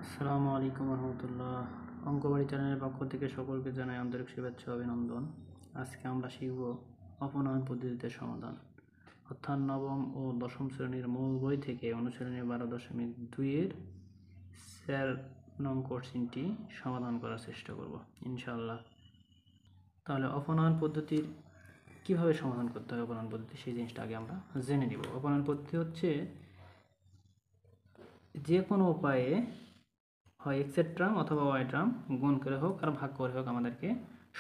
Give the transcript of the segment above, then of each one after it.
আসসালামু আলাইকুম রহমতুল্লাহ। অঙ্কবাড়ি চ্যানেলের পক্ষ থেকে সকলকে জানাই আন্তরিক শুভেচ্ছা ও অভিনন্দন। আজকে আমরা শিখব অপনয়ন পদ্ধতিতে সমাধান, অর্থাৎ নবম ও দশম শ্রেণীর মূল বই থেকে অনুশীলনী 12.2-এর 4 নং কোশ্চেনটি সমাধান করার চেষ্টা করব ইনশাআল্লাহ। তাহলে অপনয়ন পদ্ধতির কিভাবে সমাধান করতে হবে, অপনয়ন পদ্ধতি সেই জিনিসটা আগে আমরা জেনে নিব। অপনয়ন পদ্ধতি হচ্ছে যে কোনো উপায়ে হয় এক্সের ট্রাম অথবা ওয়াই ট্রাম গুণ করে হোক আর ভাগ করে হোক আমাদেরকে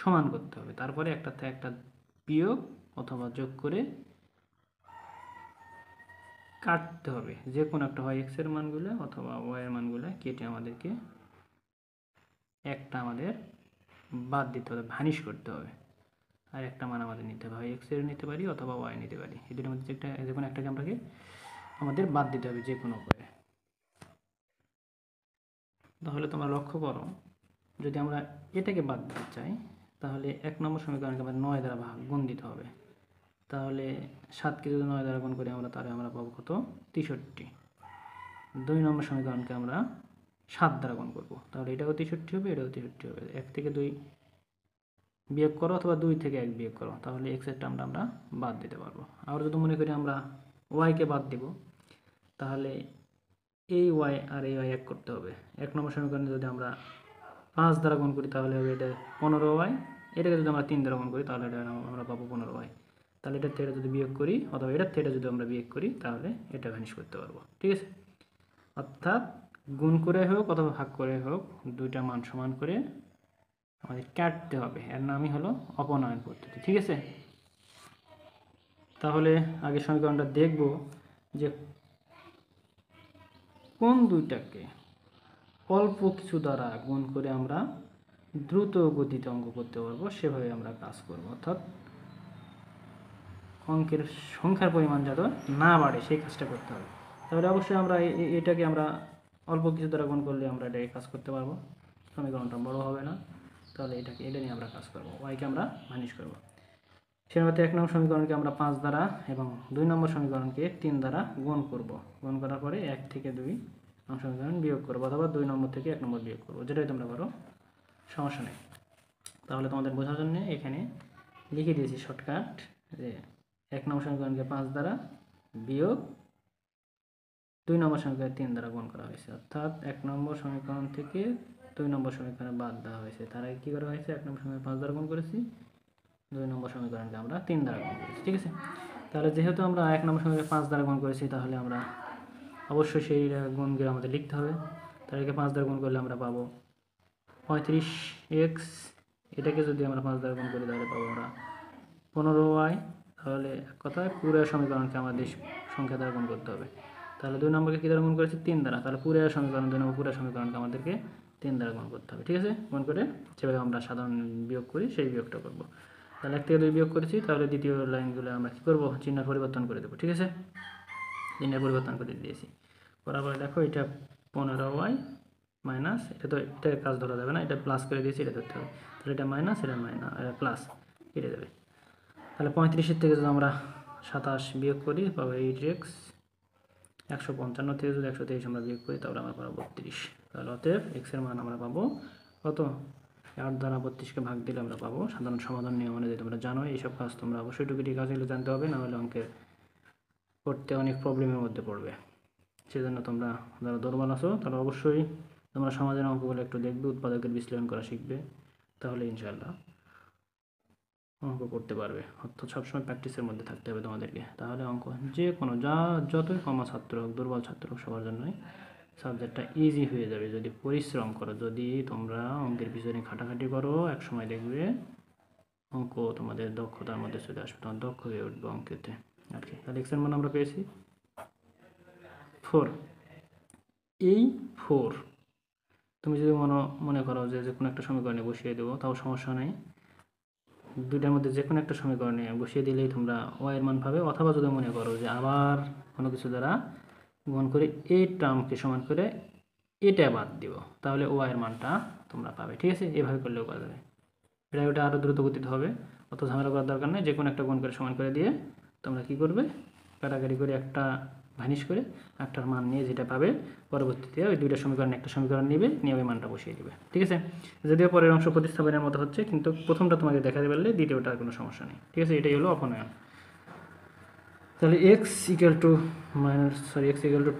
সমান করতে হবে। তারপরে একটাতে একটা বিয়োগ অথবা যোগ করে কাটতে হবে। যে কোনো একটা হয় এক্সের মানগুলো অথবা ওয়াই এর মানগুলো কেটে আমাদেরকে একটা আমাদের বাদ দিতে হবে, ভ্যানিশ করতে হবে। আর একটা মান আমাদের নিতে হবে, হয় এক্সের নিতে পারি অথবা ওয়াই নিতে পারি। এই দুটোর মধ্যে যে কোনো একটাকে আমাদের বাদ দিতে হবে যে কোনো উপায়ে। তাহলে তোমরা লক্ষ্য করো, যদি আমরা এটাকে বাদ দিতে চাই তাহলে 1 নম্বর সমীকরণকে আমরা 9 দ্বারা গুণ দিতে হবে। তাহলে 7কে যদি 9 দ্বারা গুণ করি তাহলে আমরা পাবো কত? 63। 2 নম্বর সমীকরণকে আমরা 7 দ্বারা গুণ করব, তাহলে এটাও 63 হবে, এটাও 63 হবে। 1 থেকে 2 বিয়োগ করো অথবা 2 থেকে 1 বিয়োগ করো, তাহলে x এর টার্মটা আমরা বাদ দিতে পারবো। আবার যদি মনে করি আমরা y কে বাদ দিব, তাহলে এই y আর এই y এক করতে হবে। 1 নম্বর সমীকরণে যদি আমরা 5 দ্বারা গুণ করি তাহলে হবে এটা 15y, এটাকে যদি আমরা 3 দ্বারা গুণ করি তাহলে এটা আমরা পাবো 15y। তাহলে এটার থেকে যদি বিয়োগ করি অথবা এটার থেকে যদি আমরা বিয়োগ করি তাহলে এটা ভ্যানিশ করতে পারবো। ঠিক আছে, অর্থাৎ গুণ করে হোক অথবা ভাগ করে হোক দুইটা মান সমান করে আমাদের কাটতে হবে। এর নামই হলো অপনয়ন পদ্ধতি। ঠিক আছে, তাহলে আগে সমীকরণটা দেখব যে কোন দুইটাকে অল্প কিছু দ্বারা গুণ করে আমরা দ্রুত গতিতে অঙ্ক করতে পারবো, সেভাবে আমরা কাজ করব। অর্থাৎ অঙ্কের সংখ্যার পরিমাণ যাতে না বাড়ে সেই কাজটা করতে হবে। তাহলে অবশ্যই আমরা এটাকে আমরা অল্প কিছু দ্বারা গুণ করলে আমরা এটাকে কাজ করতে পারবো, সমীকরণটা বড় হবে না। তাহলে এটা নিয়ে আমরা কাজ করবো, ওয়াইকে আমরা ভ্যানিশ করবো। সেভাবে 1 নম্বর সমীকরণকে আমরা 5 দ্বারা এবং 2 নম্বর সমীকরণকে 3 দ্বারা গুণ করব। গুণ করার পরে 1 থেকে 2 নম্বর সমীকরণ বিয়োগ করবো অথবা 2 নম্বর থেকে 1 নম্বর বিয়োগ করবো, যেটাই তোমরা পারো, সমস্যা নেই। তাহলে তোমাদের বোঝার জন্য এখানে লিখে দিয়েছি শর্টকাট যে 1 নম্বর সমীকরণকে 5 দ্বারা বিয়োগ 2 নম্বর সমীকরণকে 3 দ্বারা গুণ করা হয়েছে, অর্থাৎ 1 নম্বর সমীকরণ থেকে 2 নম্বর সমীকরণে বাদ দেওয়া হয়েছে। তার আগে কী করা হয়েছে? 1 নম্বর সমীকরণ 5 দ্বারা গুণ করেছি, 2 নম্বর সমীকরণকে আমরা 3 দ্বারা গুণ করেছি। ঠিক আছে, তাহলে যেহেতু আমরা 1 নম্বর সমীকরণকে 5 দ্বারা গুণ করেছি তাহলে আমরা অবশ্যই সেই গুণকে আমাদের লিখতে হবে। তাহলে 5 দ্বারা গুণ করলে আমরা পাবো 35x, এটাকে যদি আমরা 5 দ্বারা গুণ করি তাহলে পাবো আমরা 15y। তাহলে কথায় পুরো সমীকরণকে আমাদের সংখ্যা দ্বারা গুণ করতে হবে। তাহলে 2 নম্বরকে কী দ্বারা গুণ করেছি? 3 দ্বারা। তাহলে পুরো সমীকরণ 2 নম্বর পুরো সমীকরণকে আমাদেরকে 3 দ্বারা গুণ করতে হবে। ঠিক আছে, গুণ করে যেভাবে আমরা সাধারণ বিয়োগ করি সেই বিয়োগটা করব। তাহলে 1 থেকে 2 বিয়োগ করেছি, তাহলে দ্বিতীয় লাইনগুলো আমরা কী করবো? চিহ্ন পরিবর্তন করে দেবো। ঠিক আছে, চিহ্ন পরিবর্তন করে দিয়েছি। করার পরে দেখো এটা 15y মাইনাস, এটা কাজ ধরা যাবে না, এটা প্লাস করে দিয়েছি, এটা ধরতে হবে। তাহলে এটা মাইনাস, এটা প্লাস কেটে দেবে। তাহলে 35-এর থেকে যদি আমরা 27 বিয়োগ করি পাবো 8x। 155 থেকে যদি 123 আমরা বিয়োগ করি তাহলে আমরা পাবো 32। তাহলে অতএব x এর মান আমরা পাবো কত? 8 দ্বারা 32কে ভাগ দিলে আমরা পাবো। সাধারণ সমাধান নিয়ম অনুযায়ী তোমরা জানো এইসব কাজ তোমরা অবশ্যই টুকিটি কাজগুলো জানতে হবে, না হলে অঙ্কের করতে অনেক প্রবলেমের মধ্যে পড়বে। সেজন্য তোমরা যারা দুর্বল আছো তারা অবশ্যই তোমরা সমাজের অঙ্কগুলো একটু দেখবে, উৎপাদকের বিশ্লেষণ করা শিখবে, তাহলে ইনশাআল্লাহ অঙ্ক করতে পারবে। অর্থাৎ সবসময় প্র্যাকটিসের মধ্যে থাকতে হবে তোমাদেরকে, তাহলে অঙ্ক যে কোনো যতই কমা ছাত্র হোক, দুর্বল ছাত্র হোক, সবার জন্যই সাবজেক্টটা ইজি হয়ে যাবে যদি পরিশ্রম করো। যদি তোমরা অঙ্কের পিছনে খাটাখাটি করো, এক সময় দেখবে অঙ্ক তোমাদের দক্ষতার মধ্যে চলে আসবে, তোমার দক্ষ হয়ে উঠবে অঙ্কেতে আর কি। তাহলে এক্সের মান আমরা পেয়েছি 4। এই 4 তুমি যদি মনে করো যে কোনো একটা সমীকরণে বসিয়ে দেবো, তাও সমস্যা নেই। দুইটার মধ্যে যে কোনো একটা সমীকরণে বসিয়ে দিলেই তোমরা ওয়াই এর মান পাবে। অথবা যদি মনে করো যে আবার কোনো কিছু দ্বারা গুণ করে এই টার্মকে সমান করে এটা বাদ দিব, তাহলে ওয়াই এর মানটা তোমরা পাবে। ঠিক আছে, এভাবে করলেও পাওয়া যাবে। ওটা আরও দ্রুত গতিতে হবে, অত ঝামেলা করার দরকার নেই। যে কোনো একটা গুণ করে সমান করে দিয়ে তোমরা কী করবে? কাটাকাটি করে একটা ভানিশ করে একটার মান নিয়ে যেটা পাবে পরবর্তীতে ওই দুইটা সমীকরণ একটা সমীকরণ নেবে নিয়ে ওই মানটা বসিয়ে দেবে। ঠিক আছে, যদিও পরের অংশ প্রতিস্থাপনের মতো হচ্ছে, কিন্তু প্রথমটা তোমাকে দেখাতে পারলে দ্বিতীয়টার কোনো সমস্যা নেই। ঠিক আছে, এটাই হলো অপনয়ন। তাহলে এক্স ইকুয়াল টু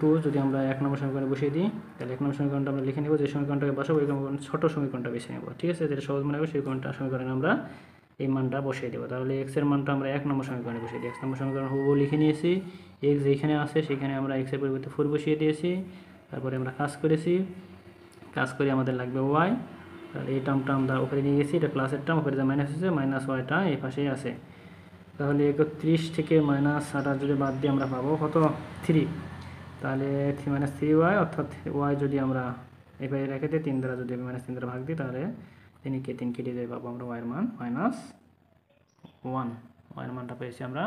2 যদি আমরা 1 নম্বর সমীকরণে বসিয়ে দিই, তাহলে 1 নম্বর সমীকরণটা আমরা লিখে নেব, যে সমীকরণটাকে বসাবো ওই ছোট সমীকরণটা বেছে নেব। ঠিক আছে, যেটা সহজ মনে হবে সেই সমীকরণে আমরা এই মানটা বসিয়ে দেবো। তাহলে এক্স এর মানটা আমরা 1 নম্বর সমীকরণে বসিয়ে দিই। 1 নম্বর সমীকরণ হুবহু লিখে নিয়েছি, এক্স যেখানে আছে সেখানে আমরা এক্সের পরিবর্তে 4 বসিয়ে দিয়েছি। তারপরে আমরা কাজ করে আমাদের লাগবে ওয়াই। তাহলে এই টার্মটা আমরা উপরে নিয়ে গেছি, এটা প্লাসের টার্ম, উপরে যা মাইনাস আছে মাইনাস ওয়াইটা এই পাশেই আছে। তাহলে 31 থেকে -8 যদি বাদ দিয়ে আমরা পাবো কত 3। তাহলে -3y, অর্থাৎ ওয়াই যদি আমরা এভাবে রেখে দিই 3 দ্বারা, যদি আমি -3 দ্বারা ভাগ দিই তাহলে 3 কেটে দিয়ে পাবো আমরা ওয়াইয়ের মান -1। ওয়াইয়ের মানটা পেয়েছি আমরা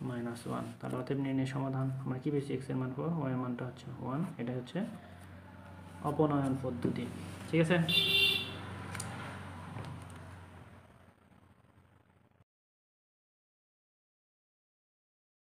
-1। তাহলে অতএব নির্ণয় সমাধান আমরা কি পেয়েছি, এক্স এর মান 4, ওয়াইয়ের মানটা হচ্ছে 1। এটা হচ্ছে অপনয়ন পদ্ধতি। ঠিক আছে।